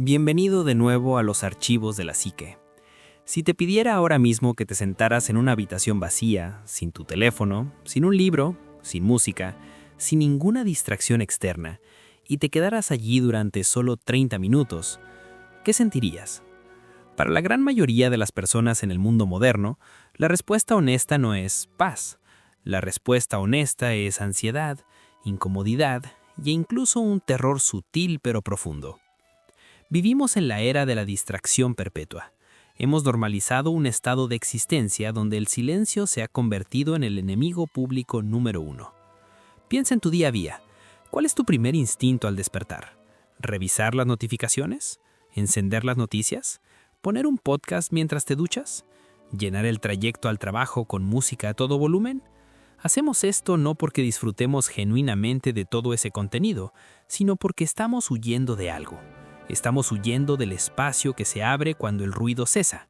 Bienvenido de nuevo a los archivos de la psique. Si te pidiera ahora mismo que te sentaras en una habitación vacía, sin tu teléfono, sin un libro, sin música, sin ninguna distracción externa, y te quedaras allí durante solo 30 minutos, ¿qué sentirías? Para la gran mayoría de las personas en el mundo moderno, la respuesta honesta no es paz. La respuesta honesta es ansiedad, incomodidad e incluso un terror sutil pero profundo. Vivimos en la era de la distracción perpetua. Hemos normalizado un estado de existencia donde el silencio se ha convertido en el enemigo público número uno. Piensa en tu día a día. ¿Cuál es tu primer instinto al despertar? ¿Revisar las notificaciones? ¿Encender las noticias? ¿Poner un podcast mientras te duchas? ¿Llenar el trayecto al trabajo con música a todo volumen? Hacemos esto no porque disfrutemos genuinamente de todo ese contenido, sino porque estamos huyendo de algo. Estamos huyendo del espacio que se abre cuando el ruido cesa.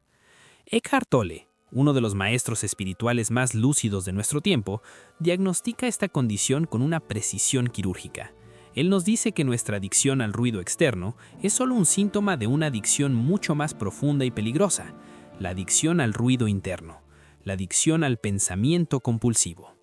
Eckhart Tolle, uno de los maestros espirituales más lúcidos de nuestro tiempo, diagnostica esta condición con una precisión quirúrgica. Él nos dice que nuestra adicción al ruido externo es solo un síntoma de una adicción mucho más profunda y peligrosa, la adicción al ruido interno, la adicción al pensamiento compulsivo.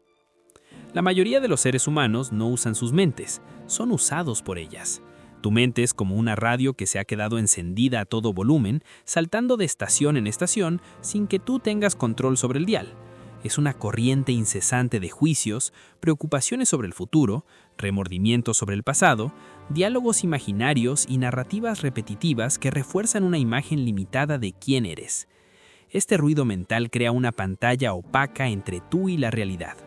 La mayoría de los seres humanos no usan sus mentes, son usados por ellas. Tu mente es como una radio que se ha quedado encendida a todo volumen, saltando de estación en estación sin que tú tengas control sobre el dial. Es una corriente incesante de juicios, preocupaciones sobre el futuro, remordimientos sobre el pasado, diálogos imaginarios y narrativas repetitivas que refuerzan una imagen limitada de quién eres. Este ruido mental crea una pantalla opaca entre tú y la realidad.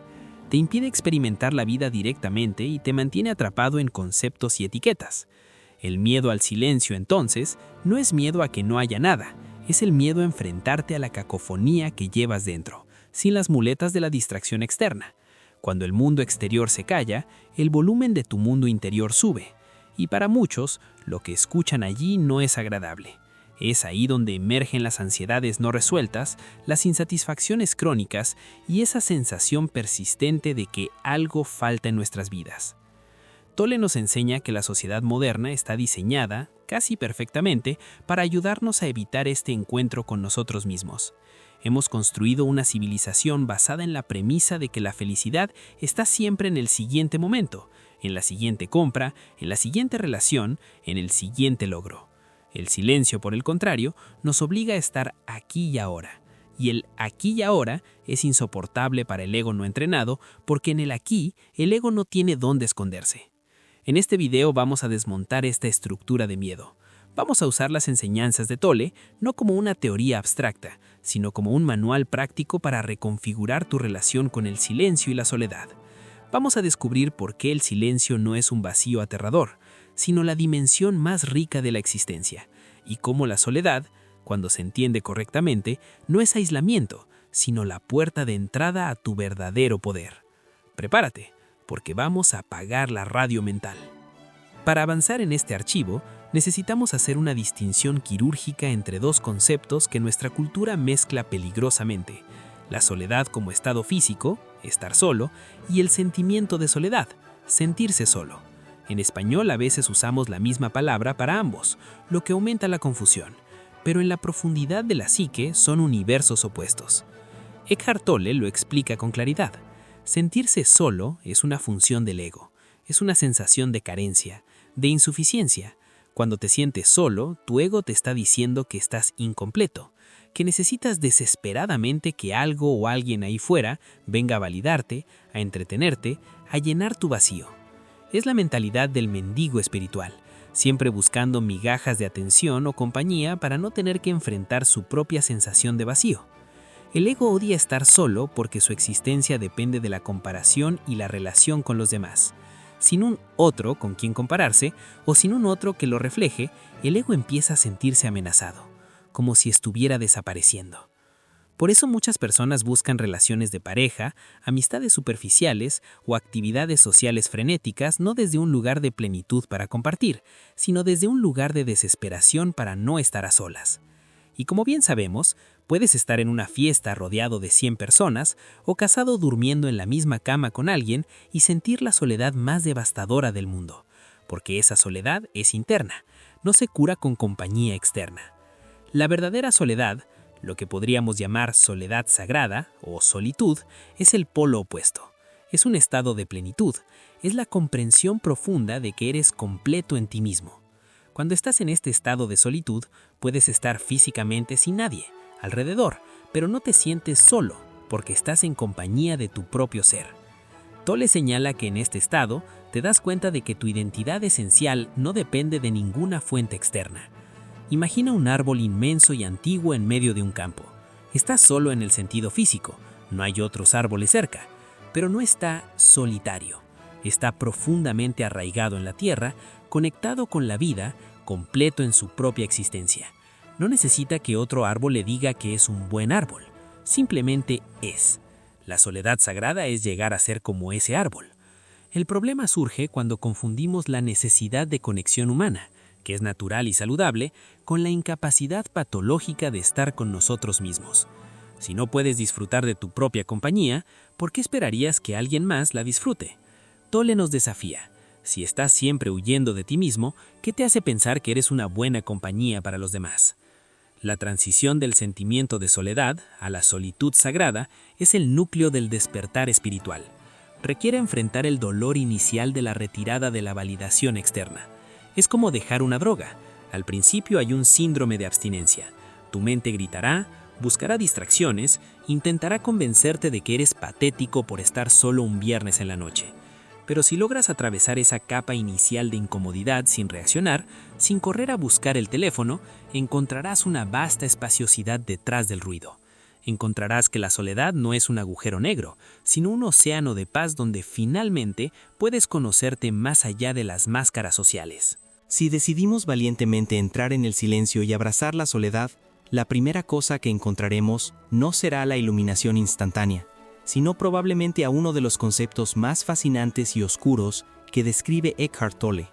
Te impide experimentar la vida directamente y te mantiene atrapado en conceptos y etiquetas. El miedo al silencio, entonces, no es miedo a que no haya nada, es el miedo a enfrentarte a la cacofonía que llevas dentro, sin las muletas de la distracción externa. Cuando el mundo exterior se calla, el volumen de tu mundo interior sube, y para muchos, lo que escuchan allí no es agradable. Es ahí donde emergen las ansiedades no resueltas, las insatisfacciones crónicas y esa sensación persistente de que algo falta en nuestras vidas. Tolle nos enseña que la sociedad moderna está diseñada, casi perfectamente, para ayudarnos a evitar este encuentro con nosotros mismos. Hemos construido una civilización basada en la premisa de que la felicidad está siempre en el siguiente momento, en la siguiente compra, en la siguiente relación, en el siguiente logro. El silencio, por el contrario, nos obliga a estar aquí y ahora. Y el aquí y ahora es insoportable para el ego no entrenado porque en el aquí el ego no tiene dónde esconderse. En este video vamos a desmontar esta estructura de miedo. Vamos a usar las enseñanzas de Tolle no como una teoría abstracta, sino como un manual práctico para reconfigurar tu relación con el silencio y la soledad. Vamos a descubrir por qué el silencio no es un vacío aterrador, sino la dimensión más rica de la existencia, y cómo la soledad, cuando se entiende correctamente, no es aislamiento, sino la puerta de entrada a tu verdadero poder. Prepárate, porque vamos a apagar la radio mental. Para avanzar en este archivo, necesitamos hacer una distinción quirúrgica entre dos conceptos que nuestra cultura mezcla peligrosamente: la soledad como estado físico, estar solo, y el sentimiento de soledad, sentirse solo. En español a veces usamos la misma palabra para ambos, lo que aumenta la confusión, pero en la profundidad de la psique son universos opuestos. Eckhart Tolle lo explica con claridad. Sentirse solo es una función del ego, es una sensación de carencia, de insuficiencia. Cuando te sientes solo, tu ego te está diciendo que estás incompleto, que necesitas desesperadamente que algo o alguien ahí fuera venga a validarte, a entretenerte, a llenar tu vacío. Es la mentalidad del mendigo espiritual, siempre buscando migajas de atención o compañía para no tener que enfrentar su propia sensación de vacío. El ego odia estar solo porque su existencia depende de la comparación y la relación con los demás. Sin un otro con quien compararse o sin un otro que lo refleje, el ego empieza a sentirse amenazado, como si estuviera desapareciendo. Por eso muchas personas buscan relaciones de pareja, amistades superficiales o actividades sociales frenéticas no desde un lugar de plenitud para compartir, sino desde un lugar de desesperación para no estar a solas. Y como bien sabemos, puedes estar en una fiesta rodeado de 100 personas o casado durmiendo en la misma cama con alguien y sentir la soledad más devastadora del mundo, porque esa soledad es interna, no se cura con compañía externa. La verdadera soledad, lo que podríamos llamar soledad sagrada o solitud, es el polo opuesto. Es un estado de plenitud, es la comprensión profunda de que eres completo en ti mismo. Cuando estás en este estado de solitud, puedes estar físicamente sin nadie alrededor, pero no te sientes solo, porque estás en compañía de tu propio ser. Tolle señala que en este estado te das cuenta de que tu identidad esencial no depende de ninguna fuente externa. Imagina un árbol inmenso y antiguo en medio de un campo. Está solo en el sentido físico, no hay otros árboles cerca, pero no está solitario. Está profundamente arraigado en la tierra, conectado con la vida, completo en su propia existencia. No necesita que otro árbol le diga que es un buen árbol, simplemente es. La soledad sagrada es llegar a ser como ese árbol. El problema surge cuando confundimos la necesidad de conexión humana, que es natural y saludable, con la incapacidad patológica de estar con nosotros mismos. Si no puedes disfrutar de tu propia compañía, ¿por qué esperarías que alguien más la disfrute? Tolle nos desafía. Si estás siempre huyendo de ti mismo, ¿qué te hace pensar que eres una buena compañía para los demás? La transición del sentimiento de soledad a la solitud sagrada es el núcleo del despertar espiritual. Requiere enfrentar el dolor inicial de la retirada de la validación externa. Es como dejar una droga. Al principio hay un síndrome de abstinencia. Tu mente gritará, buscará distracciones, intentará convencerte de que eres patético por estar solo un viernes en la noche. Pero si logras atravesar esa capa inicial de incomodidad sin reaccionar, sin correr a buscar el teléfono, encontrarás una vasta espaciosidad detrás del ruido. Encontrarás que la soledad no es un agujero negro, sino un océano de paz donde finalmente puedes conocerte más allá de las máscaras sociales. Si decidimos valientemente entrar en el silencio y abrazar la soledad, la primera cosa que encontraremos no será la iluminación instantánea, sino probablemente a uno de los conceptos más fascinantes y oscuros que describe Eckhart Tolle,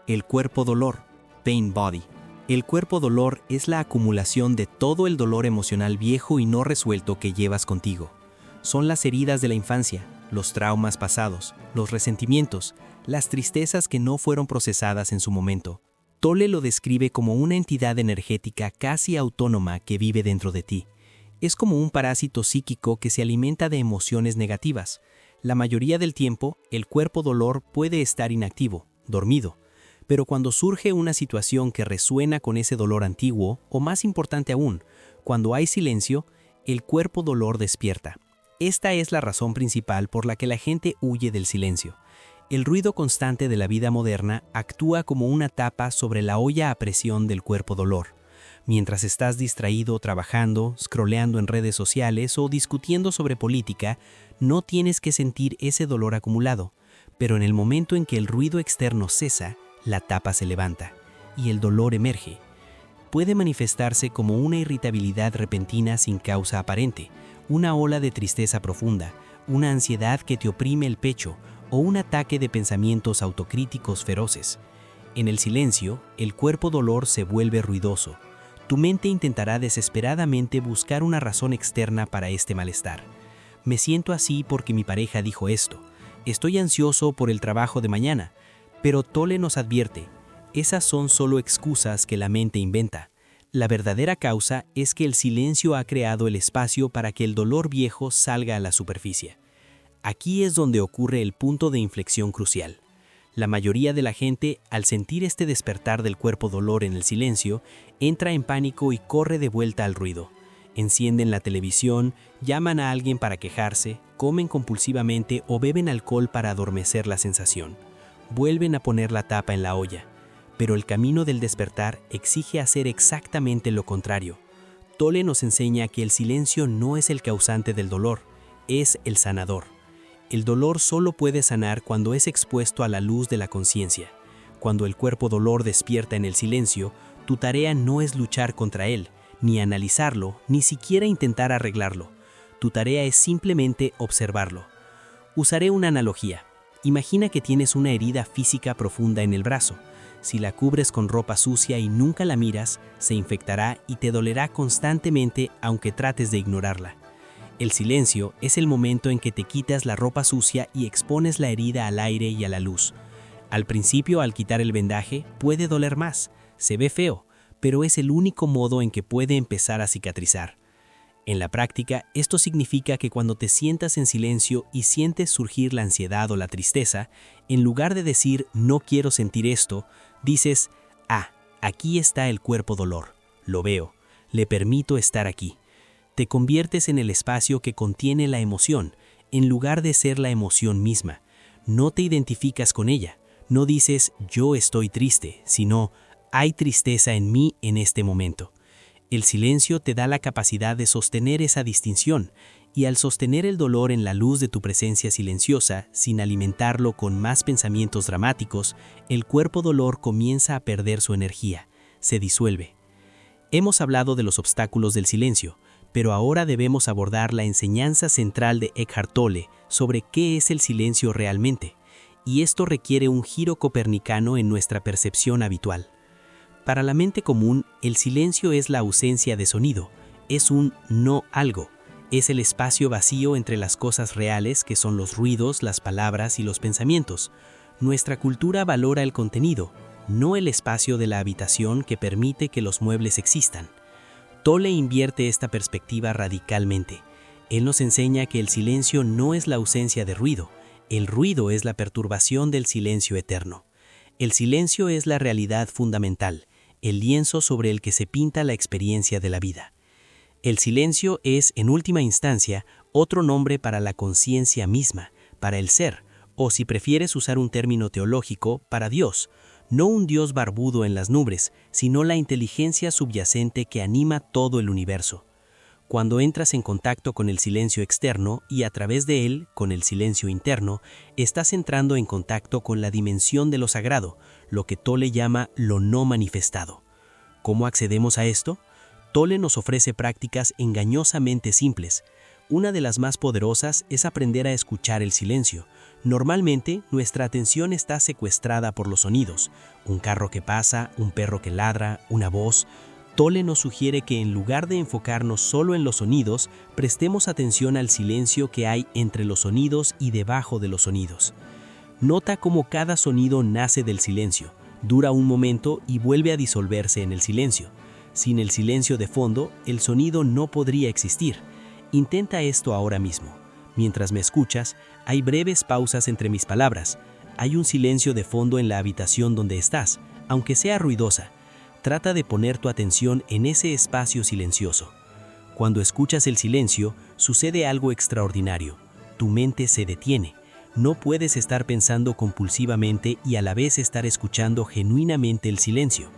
el cuerpo dolor, pain body. El cuerpo dolor es la acumulación de todo el dolor emocional viejo y no resuelto que llevas contigo. Son las heridas de la infancia, los traumas pasados, los resentimientos, las tristezas que no fueron procesadas en su momento. Tolle lo describe como una entidad energética casi autónoma que vive dentro de ti. Es como un parásito psíquico que se alimenta de emociones negativas. La mayoría del tiempo, el cuerpo dolor puede estar inactivo, dormido. Pero cuando surge una situación que resuena con ese dolor antiguo, o más importante aún, cuando hay silencio, el cuerpo dolor despierta. Esta es la razón principal por la que la gente huye del silencio. El ruido constante de la vida moderna actúa como una tapa sobre la olla a presión del cuerpo dolor. Mientras estás distraído trabajando, scrolleando en redes sociales o discutiendo sobre política, no tienes que sentir ese dolor acumulado. Pero en el momento en que el ruido externo cesa, la tapa se levanta y el dolor emerge. Puede manifestarse como una irritabilidad repentina sin causa aparente, una ola de tristeza profunda, una ansiedad que te oprime el pecho o un ataque de pensamientos autocríticos feroces. En el silencio, el cuerpo dolor se vuelve ruidoso. Tu mente intentará desesperadamente buscar una razón externa para este malestar. Me siento así porque mi pareja dijo esto. Estoy ansioso por el trabajo de mañana. Pero Tolle nos advierte, esas son solo excusas que la mente inventa. La verdadera causa es que el silencio ha creado el espacio para que el dolor viejo salga a la superficie. Aquí es donde ocurre el punto de inflexión crucial. La mayoría de la gente, al sentir este despertar del cuerpo dolor en el silencio, entra en pánico y corre de vuelta al ruido. Encienden la televisión, llaman a alguien para quejarse, comen compulsivamente o beben alcohol para adormecer la sensación. Vuelven a poner la tapa en la olla. Pero el camino del despertar exige hacer exactamente lo contrario. Tolle nos enseña que el silencio no es el causante del dolor, es el sanador. El dolor solo puede sanar cuando es expuesto a la luz de la conciencia. Cuando el cuerpo dolor despierta en el silencio, tu tarea no es luchar contra él, ni analizarlo, ni siquiera intentar arreglarlo. Tu tarea es simplemente observarlo. Usaré una analogía. Imagina que tienes una herida física profunda en el brazo. Si la cubres con ropa sucia y nunca la miras, se infectará y te dolerá constantemente aunque trates de ignorarla. El silencio es el momento en que te quitas la ropa sucia y expones la herida al aire y a la luz. Al principio, al quitar el vendaje, puede doler más. Se ve feo, pero es el único modo en que puede empezar a cicatrizar. En la práctica, esto significa que cuando te sientas en silencio y sientes surgir la ansiedad o la tristeza, en lugar de decir «no quiero sentir esto», dices «ah, aquí está el cuerpo dolor, lo veo, le permito estar aquí». Te conviertes en el espacio que contiene la emoción, en lugar de ser la emoción misma. No te identificas con ella, no dices «yo estoy triste», sino «hay tristeza en mí en este momento». El silencio te da la capacidad de sostener esa distinción, y al sostener el dolor en la luz de tu presencia silenciosa, sin alimentarlo con más pensamientos dramáticos, el cuerpo dolor comienza a perder su energía, se disuelve. Hemos hablado de los obstáculos del silencio, pero ahora debemos abordar la enseñanza central de Eckhart Tolle sobre qué es el silencio realmente, y esto requiere un giro copernicano en nuestra percepción habitual. Para la mente común, el silencio es la ausencia de sonido, es un no algo, es el espacio vacío entre las cosas reales que son los ruidos, las palabras y los pensamientos. Nuestra cultura valora el contenido, no el espacio de la habitación que permite que los muebles existan. Tolle invierte esta perspectiva radicalmente. Él nos enseña que el silencio no es la ausencia de ruido, el ruido es la perturbación del silencio eterno. El silencio es la realidad fundamental, el lienzo sobre el que se pinta la experiencia de la vida. El silencio es, en última instancia, otro nombre para la conciencia misma, para el ser, o si prefieres usar un término teológico, para Dios, no un Dios barbudo en las nubes, sino la inteligencia subyacente que anima todo el universo. Cuando entras en contacto con el silencio externo y a través de él, con el silencio interno, estás entrando en contacto con la dimensión de lo sagrado, lo que Tolle llama lo no manifestado. ¿Cómo accedemos a esto? Tolle nos ofrece prácticas engañosamente simples. Una de las más poderosas es aprender a escuchar el silencio. Normalmente, nuestra atención está secuestrada por los sonidos. Un carro que pasa, un perro que ladra, una voz. Tolle nos sugiere que en lugar de enfocarnos solo en los sonidos, prestemos atención al silencio que hay entre los sonidos y debajo de los sonidos. Nota cómo cada sonido nace del silencio, dura un momento y vuelve a disolverse en el silencio. Sin el silencio de fondo, el sonido no podría existir. Intenta esto ahora mismo. Mientras me escuchas, hay breves pausas entre mis palabras. Hay un silencio de fondo en la habitación donde estás, aunque sea ruidosa. Trata de poner tu atención en ese espacio silencioso. Cuando escuchas el silencio, sucede algo extraordinario. Tu mente se detiene. No puedes estar pensando compulsivamente y a la vez estar escuchando genuinamente el silencio.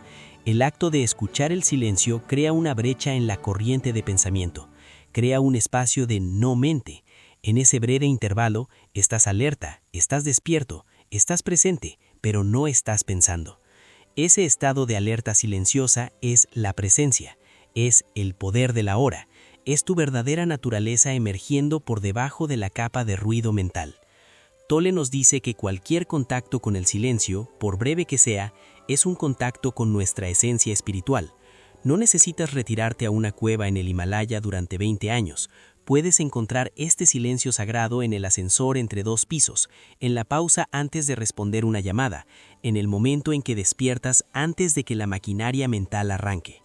El acto de escuchar el silencio crea una brecha en la corriente de pensamiento. Crea un espacio de no mente. En ese breve intervalo, estás alerta, estás despierto, estás presente, pero no estás pensando. Ese estado de alerta silenciosa es la presencia, es el poder de la hora, es tu verdadera naturaleza emergiendo por debajo de la capa de ruido mental. Tolle nos dice que cualquier contacto con el silencio, por breve que sea, es un contacto con nuestra esencia espiritual. No necesitas retirarte a una cueva en el Himalaya durante 20 años. Puedes encontrar este silencio sagrado en el ascensor entre 2 pisos, en la pausa antes de responder una llamada, en el momento en que despiertas antes de que la maquinaria mental arranque.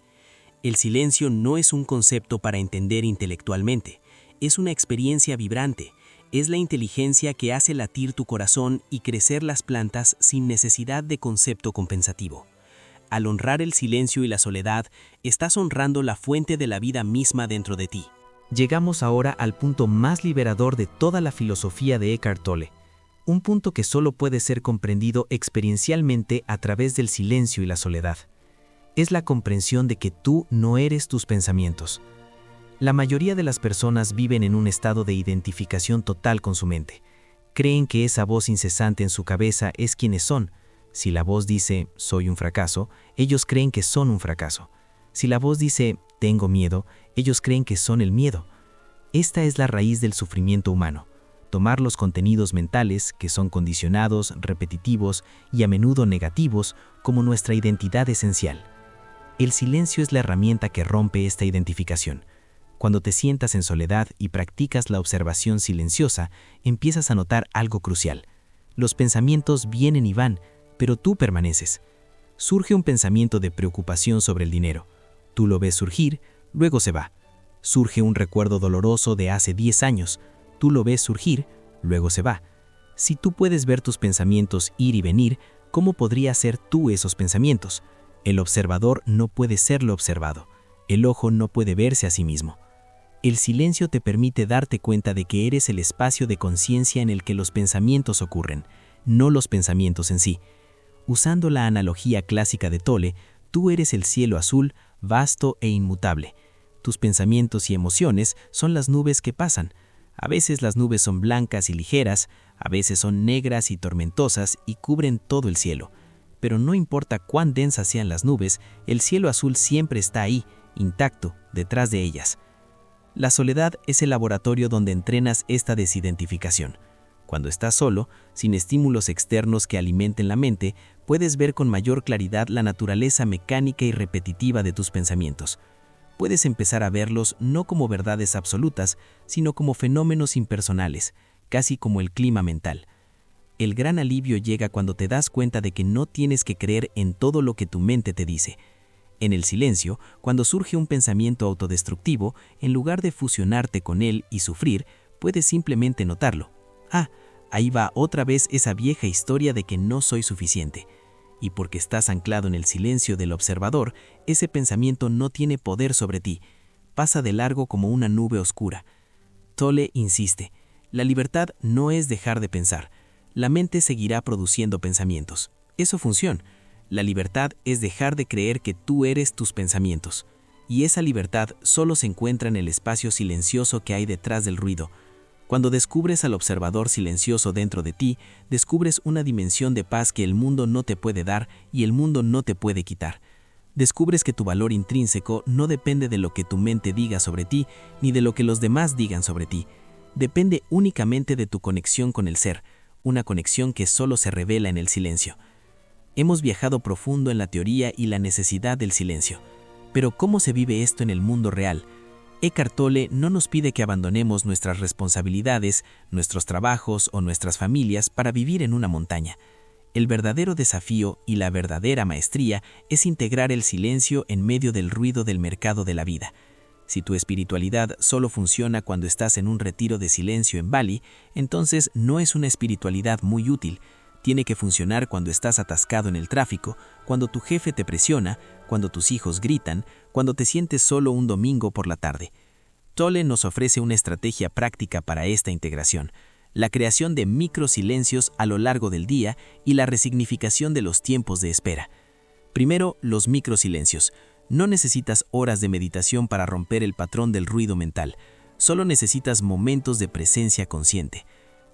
El silencio no es un concepto para entender intelectualmente, es una experiencia vibrante, es la inteligencia que hace latir tu corazón y crecer las plantas sin necesidad de concepto compensativo. Al honrar el silencio y la soledad, estás honrando la fuente de la vida misma dentro de ti. Llegamos ahora al punto más liberador de toda la filosofía de Eckhart Tolle, un punto que solo puede ser comprendido experiencialmente a través del silencio y la soledad. Es la comprensión de que tú no eres tus pensamientos. La mayoría de las personas viven en un estado de identificación total con su mente. Creen que esa voz incesante en su cabeza es quienes son. Si la voz dice, soy un fracaso, ellos creen que son un fracaso. Si la voz dice, tengo miedo, ellos creen que son el miedo. Esta es la raíz del sufrimiento humano. Tomar los contenidos mentales, que son condicionados, repetitivos y a menudo negativos, como nuestra identidad esencial. El silencio es la herramienta que rompe esta identificación. Cuando te sientas en soledad y practicas la observación silenciosa, empiezas a notar algo crucial. Los pensamientos vienen y van, pero tú permaneces. Surge un pensamiento de preocupación sobre el dinero. Tú lo ves surgir, luego se va. Surge un recuerdo doloroso de hace 10 años. Tú lo ves surgir, luego se va. Si tú puedes ver tus pensamientos ir y venir, ¿cómo podrías ser tú esos pensamientos? El observador no puede ser lo observado. El ojo no puede verse a sí mismo. El silencio te permite darte cuenta de que eres el espacio de conciencia en el que los pensamientos ocurren, no los pensamientos en sí. Usando la analogía clásica de Tolle, tú eres el cielo azul, vasto e inmutable. Tus pensamientos y emociones son las nubes que pasan. A veces las nubes son blancas y ligeras, a veces son negras y tormentosas y cubren todo el cielo. Pero no importa cuán densas sean las nubes, el cielo azul siempre está ahí, intacto, detrás de ellas. La soledad es el laboratorio donde entrenas esta desidentificación. Cuando estás solo, sin estímulos externos que alimenten la mente, puedes ver con mayor claridad la naturaleza mecánica y repetitiva de tus pensamientos. Puedes empezar a verlos no como verdades absolutas, sino como fenómenos impersonales, casi como el clima mental. El gran alivio llega cuando te das cuenta de que no tienes que creer en todo lo que tu mente te dice. En el silencio, cuando surge un pensamiento autodestructivo, en lugar de fusionarte con él y sufrir, puedes simplemente notarlo. Ah, ahí va otra vez esa vieja historia de que no soy suficiente. Y porque estás anclado en el silencio del observador, ese pensamiento no tiene poder sobre ti. Pasa de largo como una nube oscura. Tolle insiste, la libertad no es dejar de pensar. La mente seguirá produciendo pensamientos. Es su función. La libertad es dejar de creer que tú eres tus pensamientos. Y esa libertad solo se encuentra en el espacio silencioso que hay detrás del ruido. Cuando descubres al observador silencioso dentro de ti, descubres una dimensión de paz que el mundo no te puede dar y el mundo no te puede quitar. Descubres que tu valor intrínseco no depende de lo que tu mente diga sobre ti, ni de lo que los demás digan sobre ti. Depende únicamente de tu conexión con el ser, una conexión que solo se revela en el silencio. Hemos viajado profundo en la teoría y la necesidad del silencio. Pero ¿cómo se vive esto en el mundo real? Eckhart Tolle no nos pide que abandonemos nuestras responsabilidades, nuestros trabajos o nuestras familias para vivir en una montaña. El verdadero desafío y la verdadera maestría es integrar el silencio en medio del ruido del mercado de la vida. Si tu espiritualidad solo funciona cuando estás en un retiro de silencio en Bali, entonces no es una espiritualidad muy útil. Tiene que funcionar cuando estás atascado en el tráfico, cuando tu jefe te presiona, cuando tus hijos gritan, cuando te sientes solo un domingo por la tarde. Tolle nos ofrece una estrategia práctica para esta integración, la creación de microsilencios a lo largo del día y la resignificación de los tiempos de espera. Primero, los microsilencios. No necesitas horas de meditación para romper el patrón del ruido mental, solo necesitas momentos de presencia consciente.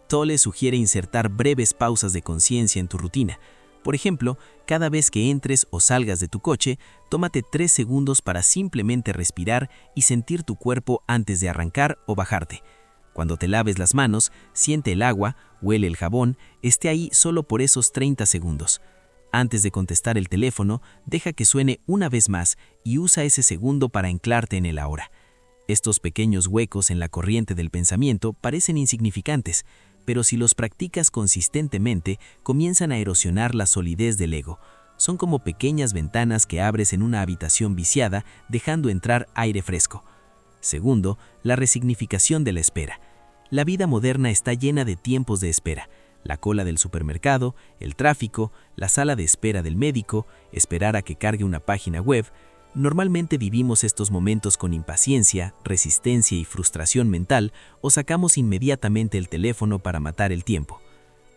Tolle sugiere insertar breves pausas de conciencia en tu rutina. Por ejemplo, cada vez que entres o salgas de tu coche, tómate 3 segundos para simplemente respirar y sentir tu cuerpo antes de arrancar o bajarte. Cuando te laves las manos, siente el agua, huele el jabón, esté ahí solo por esos 30 segundos. Antes de contestar el teléfono, deja que suene una vez más y usa ese segundo para anclarte en el ahora. Estos pequeños huecos en la corriente del pensamiento parecen insignificantes, pero si los practicas consistentemente, comienzan a erosionar la solidez del ego. Son como pequeñas ventanas que abres en una habitación viciada, dejando entrar aire fresco. Segundo, la resignificación de la espera. La vida moderna está llena de tiempos de espera. La cola del supermercado, el tráfico, la sala de espera del médico, esperar a que cargue una página web. Normalmente vivimos estos momentos con impaciencia, resistencia y frustración mental o sacamos inmediatamente el teléfono para matar el tiempo.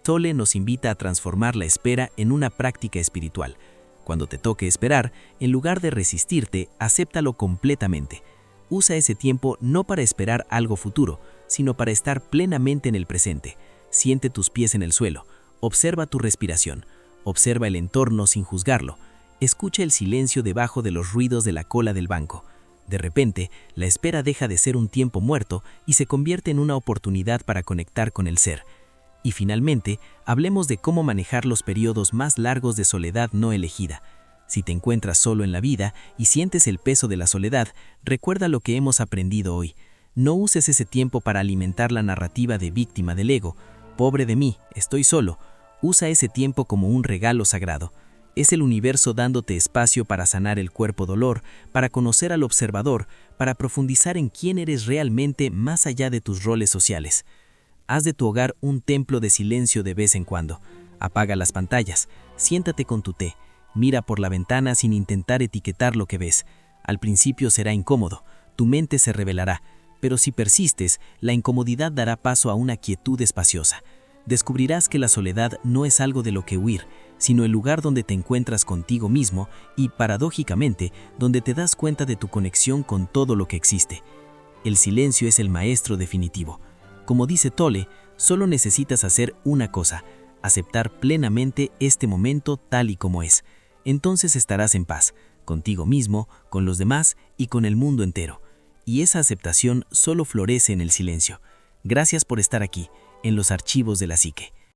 Tolle nos invita a transformar la espera en una práctica espiritual. Cuando te toque esperar, en lugar de resistirte, acéptalo completamente. Usa ese tiempo no para esperar algo futuro, sino para estar plenamente en el presente. Siente tus pies en el suelo, observa tu respiración, observa el entorno sin juzgarlo. Escucha el silencio debajo de los ruidos de la cola del banco. De repente, la espera deja de ser un tiempo muerto y se convierte en una oportunidad para conectar con el ser. Y finalmente, hablemos de cómo manejar los periodos más largos de soledad no elegida. Si te encuentras solo en la vida y sientes el peso de la soledad, recuerda lo que hemos aprendido hoy. No uses ese tiempo para alimentar la narrativa de víctima del ego. Pobre de mí, estoy solo. Usa ese tiempo como un regalo sagrado. Es el universo dándote espacio para sanar el cuerpo dolor, para conocer al observador, para profundizar en quién eres realmente más allá de tus roles sociales. Haz de tu hogar un templo de silencio de vez en cuando. Apaga las pantallas, siéntate con tu té, mira por la ventana sin intentar etiquetar lo que ves. Al principio será incómodo, tu mente se revelará, pero si persistes, la incomodidad dará paso a una quietud espaciosa. Descubrirás que la soledad no es algo de lo que huir, sino el lugar donde te encuentras contigo mismo y, paradójicamente, donde te das cuenta de tu conexión con todo lo que existe. El silencio es el maestro definitivo. Como dice Tolle, solo necesitas hacer una cosa: aceptar plenamente este momento tal y como es. Entonces estarás en paz, contigo mismo, con los demás y con el mundo entero. Y esa aceptación solo florece en el silencio. Gracias por estar aquí, en los archivos de la psique.